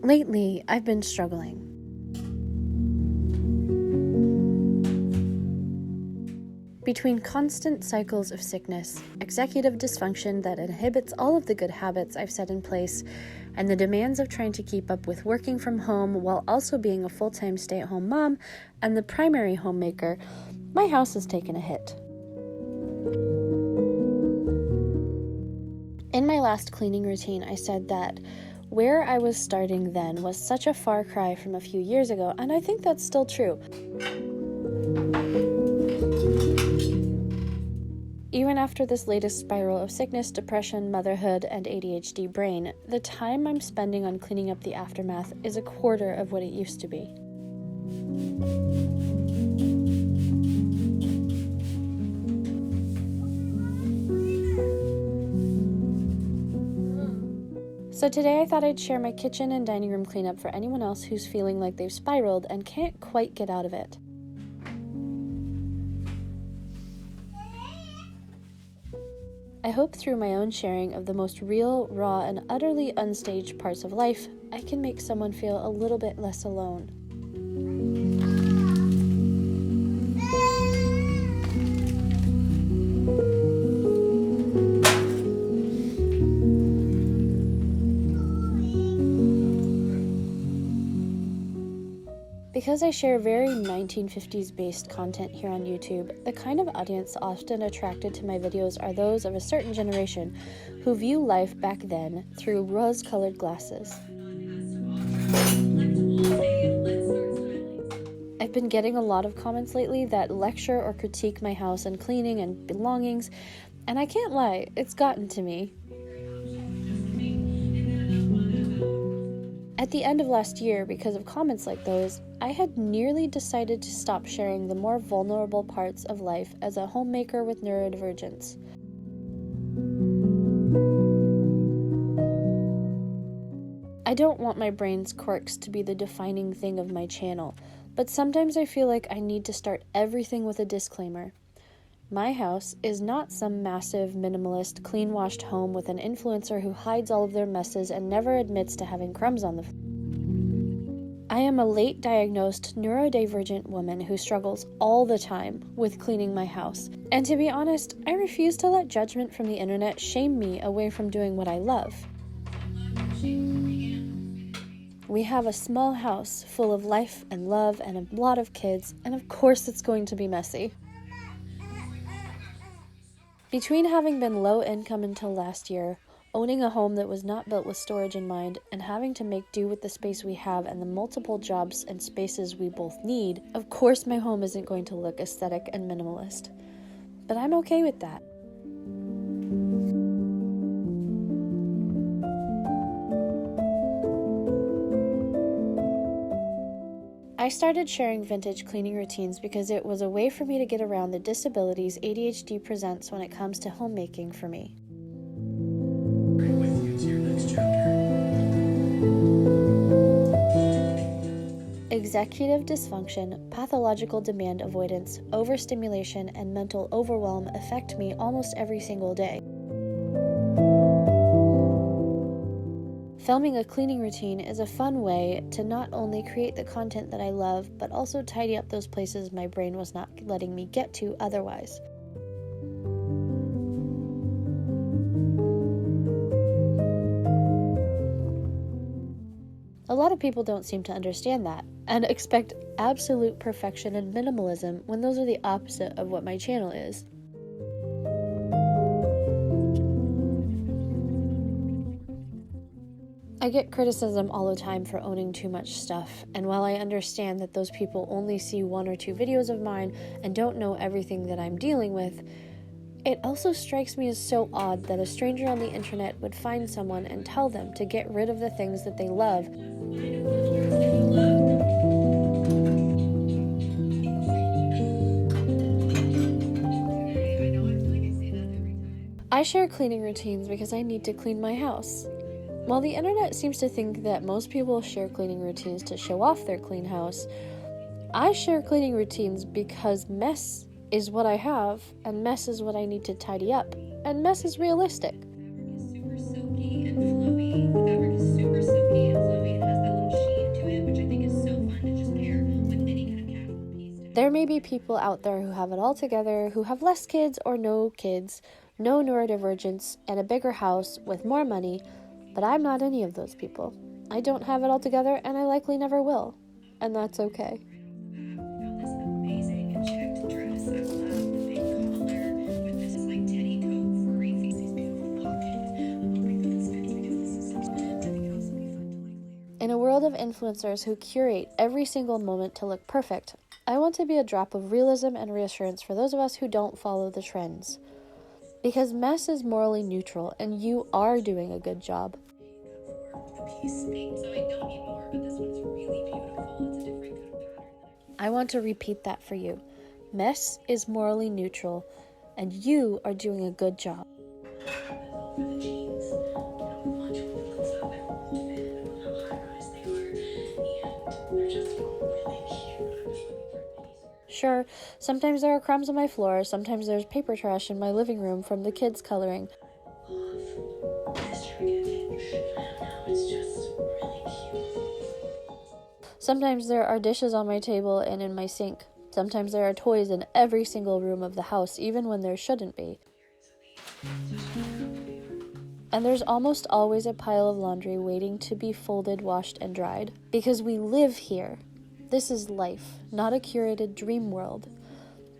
Lately, I've been struggling. Between constant cycles of sickness, executive dysfunction that inhibits all of the good habits I've set in place, and the demands of trying to keep up with working from home while also being a full-time stay-at-home mom and the primary homemaker, my house has taken a hit. In my last cleaning routine, I said that where I was starting then was such a far cry from a few years ago, and I think that's still true. Even after this latest spiral of sickness, depression, motherhood, and ADHD brain, the time I'm spending on cleaning up the aftermath is a quarter of what it used to be. So today I thought I'd share my kitchen and dining room cleanup for anyone else who's feeling like they've spiraled and can't quite get out of it. I hope through my own sharing of the most real, raw, and utterly unstaged parts of life, I can make someone feel a little bit less alone. Because I share very 1950s based content here on YouTube, the kind of audience often attracted to my videos are those of a certain generation who view life back then through rose-colored glasses. I've been getting a lot of comments lately that lecture or critique my house and cleaning and belongings, and I can't lie, it's gotten to me. At the end of last year, because of comments like those, I had nearly decided to stop sharing the more vulnerable parts of life as a homemaker with neurodivergence. I don't want my brain's quirks to be the defining thing of my channel, but sometimes I feel like I need to start everything with a disclaimer. My house is not some massive, minimalist, clean-washed home with an influencer who hides all of their messes and never admits to having crumbs on the floor. I am a late-diagnosed neurodivergent woman who struggles all the time with cleaning my house. And to be honest, I refuse to let judgment from the internet shame me away from doing what I love. We have a small house full of life and love and a lot of kids, and of course it's going to be messy. Between having been low income until last year, owning a home that was not built with storage in mind, and having to make do with the space we have and the multiple jobs and spaces we both need, of course my home isn't going to look aesthetic and minimalist. But I'm okay with that. I started sharing vintage cleaning routines because it was a way for me to get around the disabilities ADHD presents when it comes to homemaking for me. With you to your next chapter. Executive dysfunction, pathological demand avoidance, overstimulation, and mental overwhelm affect me almost every single day. Filming a cleaning routine is a fun way to not only create the content that I love, but also tidy up those places my brain was not letting me get to otherwise. A lot of people don't seem to understand that, and expect absolute perfection and minimalism when those are the opposite of what my channel is. I get criticism all the time for owning too much stuff, and while I understand that those people only see 1 or 2 videos of mine and don't know everything that I'm dealing with, it also strikes me as so odd that a stranger on the internet would find someone and tell them to get rid of the things that they love. I share cleaning routines because I need to clean my house. While the internet seems to think that most people share cleaning routines to show off their clean house, I share cleaning routines because mess is what I have, and mess is what I need to tidy up, and mess is realistic. Super silky and flowy. The fabric is super silky and flowy. It has that little There may be people out there who have it all together, who have less kids or no kids, no neurodivergence, and a bigger house with more money, but I'm not any of those people. I don't have it all together, and I likely never will, and that's okay. This amazing checked dress. I love the big collar with this like teddy coat for these beautiful pockets. I'm hoping that this fits because this is something I think it'd also be fun to like layer. In a world of influencers who curate every single moment to look perfect, I want to be a drop of realism and reassurance for those of us who don't follow the trends. Because mess is morally neutral, and you are doing a good job. A piece made, so I don't need more, but this one's really beautiful. It's a different kind of pattern. I want to repeat that for you. Mess is morally neutral, and you are doing a good job. For the jeans, much wool and stuff. I love the fit. I love how high-rise they are, and they're just really cute. I'm just looking for a mini skirt. Sure, sometimes there are crumbs on my floor, sometimes there's paper trash in my living room from the kids coloring. Love this jacket. I don't know, it's just really cute. Sometimes there are dishes on my table and in my sink. Sometimes there are toys in every single room of the house, even when there shouldn't be. And there's almost always a pile of laundry waiting to be folded, washed, and dried. Because we live here. This is life, not a curated dream world.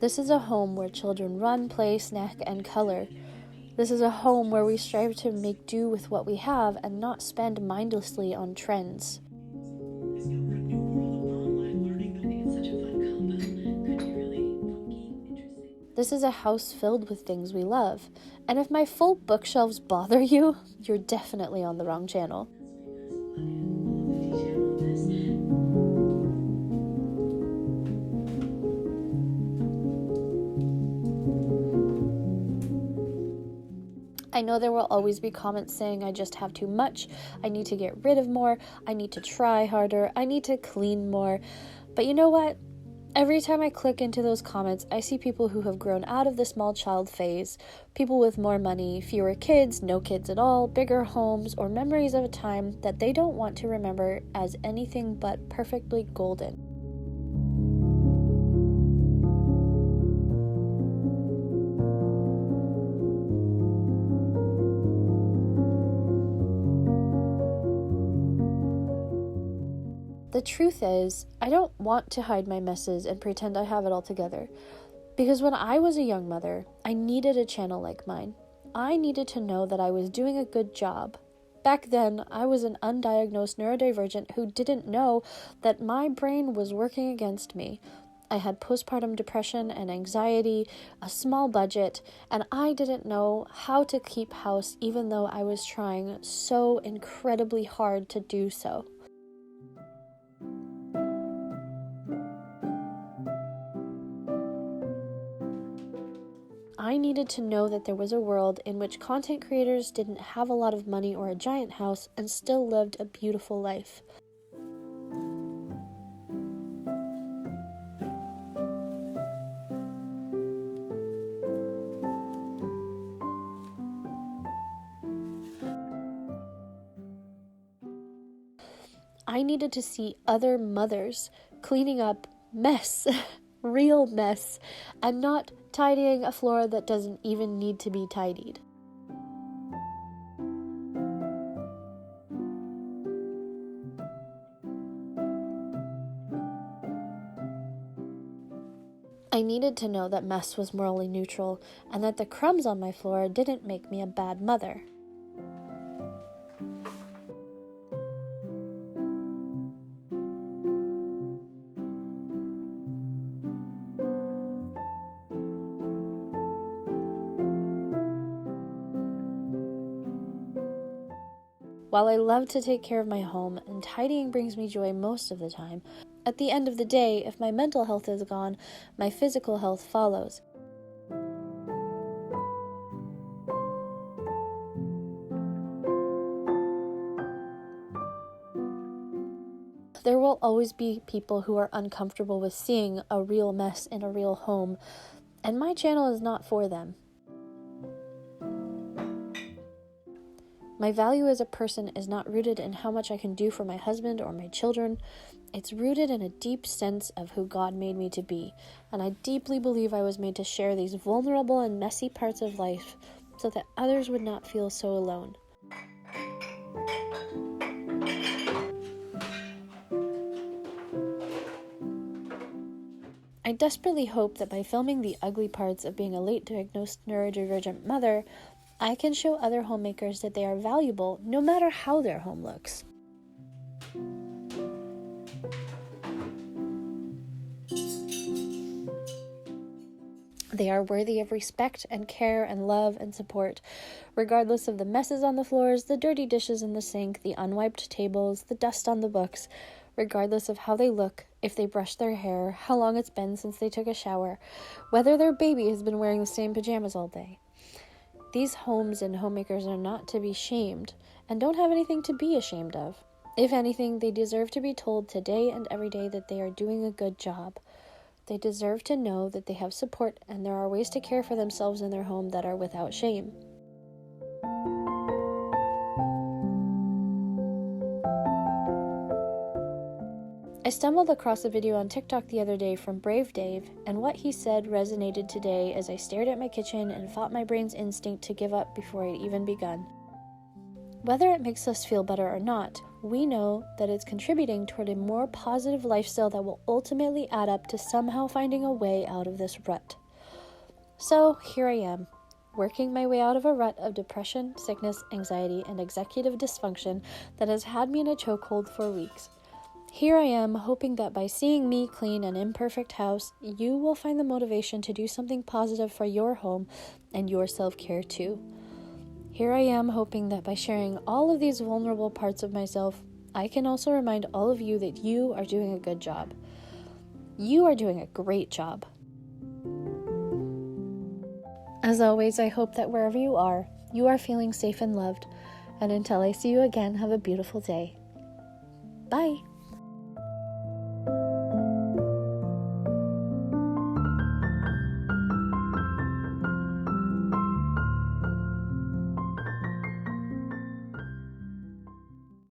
This is a home where children run, play, snack, and color. This is a home where we strive to make do with what we have and not spend mindlessly on trends. This is a house filled with things we love. And if my full bookshelves bother you, you're definitely on the wrong channel. I know there will always be comments saying I just have too much, I need to get rid of more, I need to try harder, I need to clean more. But you know what? Every time I click into those comments, I see people who have grown out of the small child phase, people with more money, fewer kids, no kids at all, bigger homes, or memories of a time that they don't want to remember as anything but perfectly golden. The truth is, I don't want to hide my messes and pretend I have it all together. Because when I was a young mother, I needed a channel like mine. I needed to know that I was doing a good job. Back then, I was an undiagnosed neurodivergent who didn't know that my brain was working against me. I had postpartum depression and anxiety, a small budget, and I didn't know how to keep house even though I was trying so incredibly hard to do so. I needed to know that there was a world in which content creators didn't have a lot of money or a giant house and still lived a beautiful life. I needed to see other mothers cleaning up mess, real mess, and not tidying a floor that doesn't even need to be tidied. I needed to know that mess was morally neutral and that the crumbs on my floor didn't make me a bad mother. While I love to take care of my home and tidying brings me joy most of the time, at the end of the day, if my mental health is gone, my physical health follows. There will always be people who are uncomfortable with seeing a real mess in a real home, and my channel is not for them. My value as a person is not rooted in how much I can do for my husband or my children. It's rooted in a deep sense of who God made me to be, and I deeply believe I was made to share these vulnerable and messy parts of life so that others would not feel so alone. I desperately hope that by filming the ugly parts of being a late-diagnosed neurodivergent mother, I can show other homemakers that they are valuable no matter how their home looks. They are worthy of respect and care and love and support, regardless of the messes on the floors, the dirty dishes in the sink, the unwiped tables, the dust on the books, regardless of how they look, if they brush their hair, how long it's been since they took a shower, whether their baby has been wearing the same pajamas all day. These homes and homemakers are not to be shamed and don't have anything to be ashamed of. If anything, they deserve to be told today and every day that they are doing a good job. They deserve to know that they have support and there are ways to care for themselves in their home that are without shame. I stumbled across a video on TikTok the other day from Brave Dave, and what he said resonated today as I stared at my kitchen and fought my brain's instinct to give up before I'd even begun. Whether it makes us feel better or not, we know that it's contributing toward a more positive lifestyle that will ultimately add up to somehow finding a way out of this rut. So here I am, working my way out of a rut of depression, sickness, anxiety, and executive dysfunction that has had me in a chokehold for weeks. Here I am, hoping that by seeing me clean an imperfect house, you will find the motivation to do something positive for your home and your self-care too. Here I am, hoping that by sharing all of these vulnerable parts of myself, I can also remind all of you that you are doing a good job. You are doing a great job. As always, I hope that wherever you are feeling safe and loved. And until I see you again, have a beautiful day. Bye.